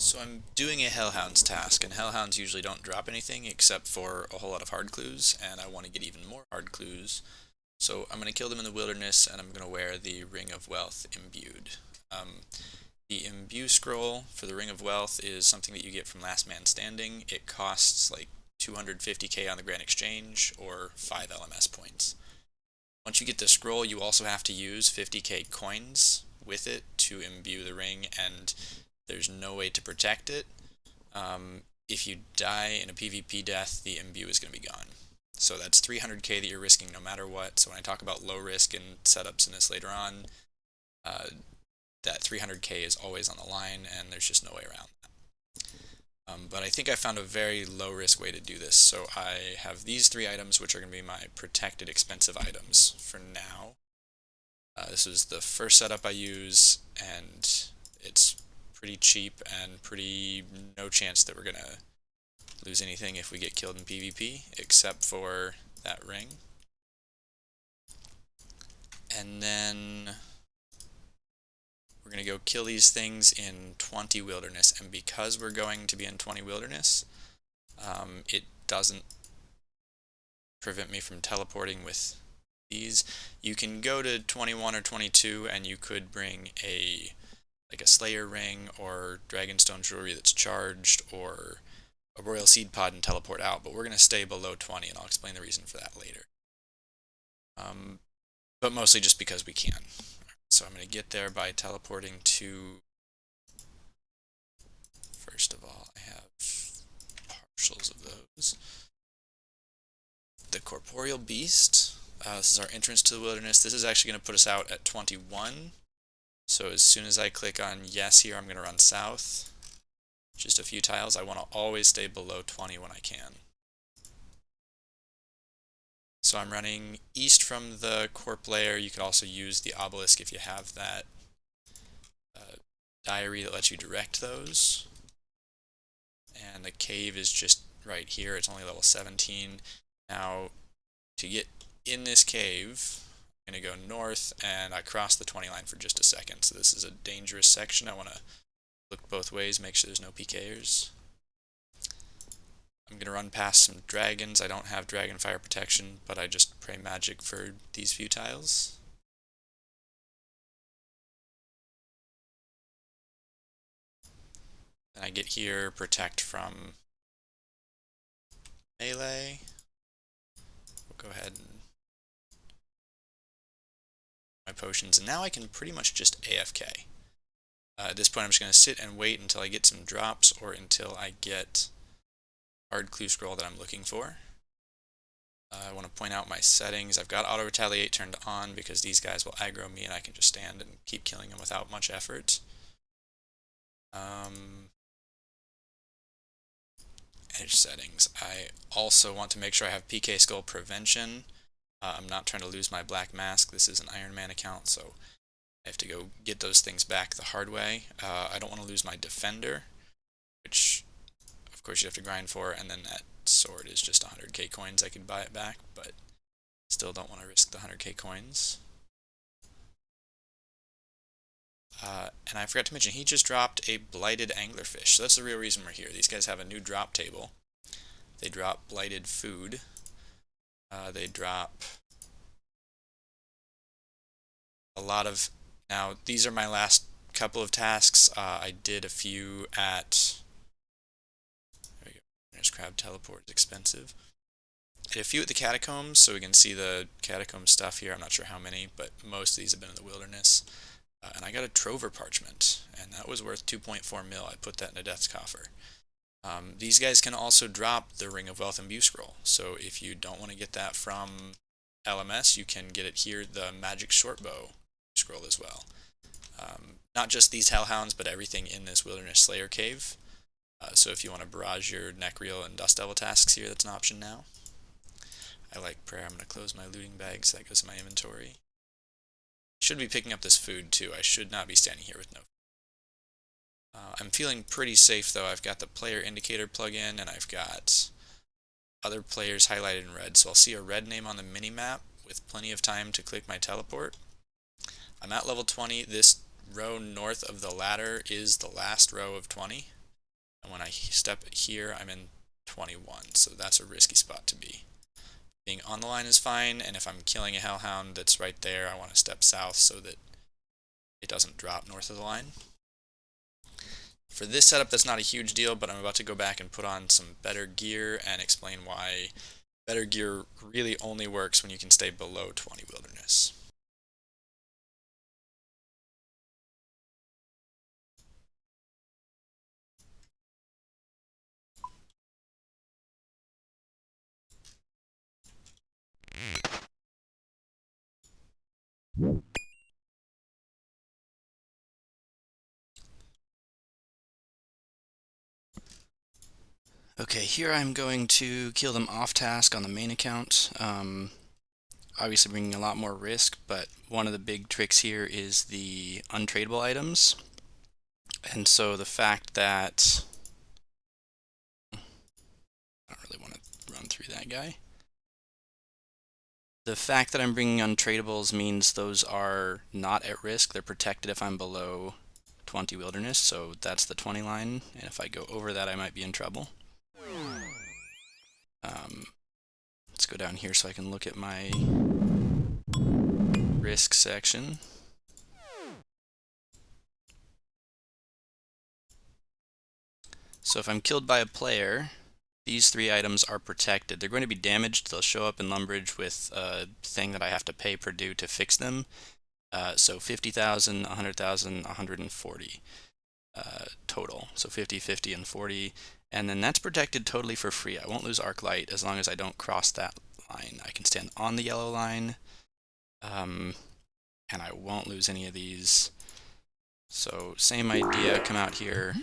So I'm doing a Hellhounds task, and Hellhounds usually don't drop anything except for a whole lot of hard clues, and I want to get even more hard clues. So I'm going to kill them in the wilderness, and I'm going to wear the Ring of Wealth imbued. The imbue scroll for the Ring of Wealth is something that you get from Last Man Standing. It costs like 250k on the Grand Exchange, or 5 LMS points. Once you get the scroll, you also have to use 50k coins with it to imbue the ring, and there's no way to protect it. If you die in a PvP death, the imbue is going to be gone. So that's 300k that you're risking no matter what. So when I talk about low risk and setups in this later on, that 300k is always on the line, and there's just no way around that. But I think I found a very low risk way to do this. So I have these three items, which are going to be my protected expensive items for now. This is the first setup I use, and it's pretty cheap and pretty no chance that we're going to lose anything if we get killed in PvP, except for that ring. And then we're going to go kill these things in 20 wilderness, and because we're going to be in 20 wilderness, it doesn't prevent me from teleporting with these. You can go to 21 or 22 and you could bring a Slayer ring or Dragonstone jewelry that's charged, or a Royal Seed Pod and teleport out, but we're going to stay below 20, and I'll explain the reason for that later. But mostly just because we can. So I'm going to get there by teleporting to, first of all, I have partials of those. The Corporeal Beast. This is our entrance to the wilderness. This is actually going to put us out at 21. So as soon as I click on yes here, I'm going to run south. Just a few tiles. I want to always stay below 20 when I can. So I'm running east from the corp layer. You could also use the obelisk if you have that diary that lets you direct those. And the cave is just right here. It's only level 17. Now, to get in this cave, I'm going to go north, and I cross the 20 line for just a second. So this is a dangerous section. I want to look both ways, make sure there's no PKers. I'm going to run past some dragons. I don't have dragon fire protection, but I just pray magic for these few tiles. Then I get here, protect from melee. We'll go ahead and my potions, and now I can pretty much just AFK. At this point I'm just going to sit and wait until I get some drops, or until I get hard clue scroll that I'm looking for. I want to point out my settings. I've got auto retaliate turned on because these guys will aggro me and I can just stand and keep killing them without much effort. Edge settings. I also want to make sure I have PK skull prevention. I'm not trying to lose my black mask. This is an Iron Man account, so I have to go get those things back the hard way. I don't want to lose my defender, which of course you have to grind for, and then that sword is just 100k coins. I could buy it back, but still don't want to risk the 100k coins. And I forgot to mention, he just dropped a blighted anglerfish. So that's the real reason we're here. These guys have a new drop table. They drop blighted food. They drop a lot of... Now, these are my last couple of tasks. I did a few at... There we go. There's crab teleport. It's expensive. I did a few at the catacombs, so we can see the catacomb stuff here. I'm not sure how many, but most of these have been in the wilderness. And I got a Trover parchment, and that was worth 2.4 mil. I put that in a Death's Coffer. These guys can also drop the Ring of Wealth Imbue Scroll, so if you don't want to get that from LMS, you can get it here, the Magic Shortbow Scroll as well. Not just these Hellhounds, but everything in this Wilderness Slayer cave. So if you want to barrage your Necreel and Dust Devil tasks here, that's an option now. I like prayer. I'm going to close my looting bag so that goes in my inventory. Should be picking up this food too. I should not be standing here with no food. I'm feeling pretty safe though. I've got the player indicator plug-in, and I've got other players highlighted in red. So I'll see a red name on the mini-map with plenty of time to click my teleport. I'm at level 20. This row north of the ladder is the last row of 20. And when I step here, I'm in 21, so that's a risky spot to be. Being on the line is fine, and if I'm killing a Hellhound that's right there, I want to step south so that it doesn't drop north of the line. For this setup, that's not a huge deal, but I'm about to go back and put on some better gear and explain why better gear really only works when you can stay below 20 wilderness. Okay, here I'm going to kill them off task on the main account. Obviously bringing a lot more risk, but one of the big tricks here is the untradeable items. And so the fact that I don't really want to run through that guy. The fact that I'm bringing untradables means those are not at risk. They're protected if I'm below 20 wilderness, so that's the 20 line, and if I go over that I might be in trouble. Let's go down here so I can look at my risk section. So if I'm killed by a player, these 3 items are protected. They're going to be damaged. They'll show up in Lumbridge with a thing that I have to pay Purdue to fix them. So 50,000, 100,000, 140 total. So 50, 50, and 40. And then that's protected totally for free. I won't lose arc light as long as I don't cross that line. I can stand on the yellow line, and I won't lose any of these. So same idea, come out here,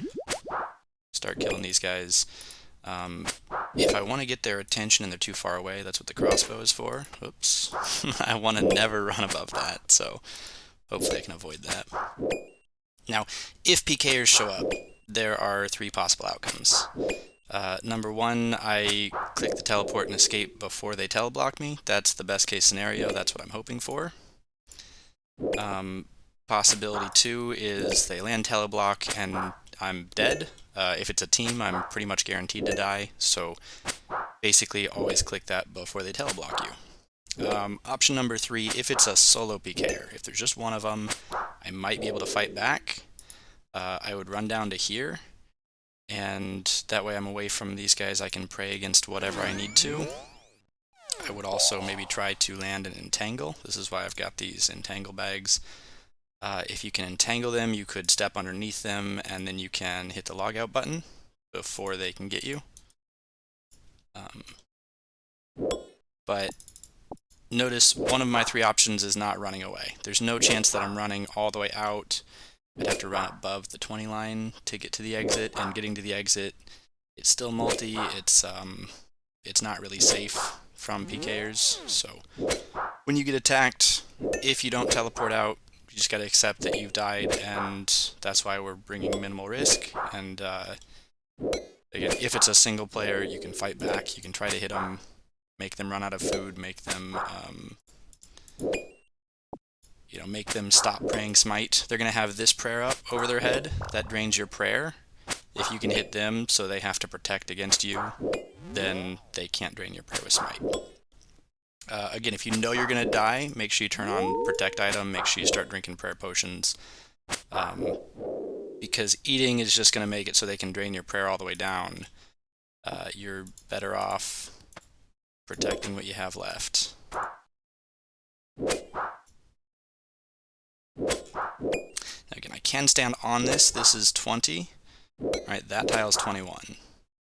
start killing these guys. If I want to get their attention and they're too far away, that's what the crossbow is for. Oops. I want to never run above that, so hopefully I can avoid that. Now, if PKers show up, there are 3 possible outcomes. Number 1, I click the teleport and escape before they teleblock me. That's the best case scenario. That's what I'm hoping for. Possibility 2 is they land teleblock and I'm dead. If it's a team, I'm pretty much guaranteed to die, so basically always click that before they teleblock you. Option number 3, if it's a solo PKer, if there's just one of them, I might be able to fight back. I would run down to here, and that way I'm away from these guys. I can pray against whatever I need to. I would also maybe try to land an entangle. This is why I've got these entangle bags. If you can entangle them, you could step underneath them, and then you can hit the logout button before they can get you. But notice one of my 3 options is not running away. There's no chance that I'm running all the way out. I'd have to run above the 20 line to get to the exit, and getting to the exit, it's still multi. It's not really safe from PKers. So when you get attacked, if you don't teleport out, you just got to accept that you've died, and that's why we're bringing minimal risk. And again, if it's a single player, you can fight back. You can try to hit them, make them run out of food, make them make them stop praying smite. They're going to have this prayer up over their head. That drains your prayer. If you can hit them so they have to protect against you, then they can't drain your prayer with smite. Again, if you know you're going to die, make sure you turn on protect item, make sure you start drinking prayer potions. Because eating is just going to make it so they can drain your prayer all the way down. You're better off protecting what you have left. Again, I can stand on this. This is 20. Right, that tile's 21.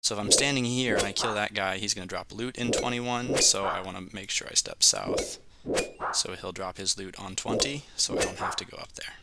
So if I'm standing here and I kill that guy, he's going to drop loot in 21, so I want to make sure I step south. So he'll drop his loot on 20, so I don't have to go up there.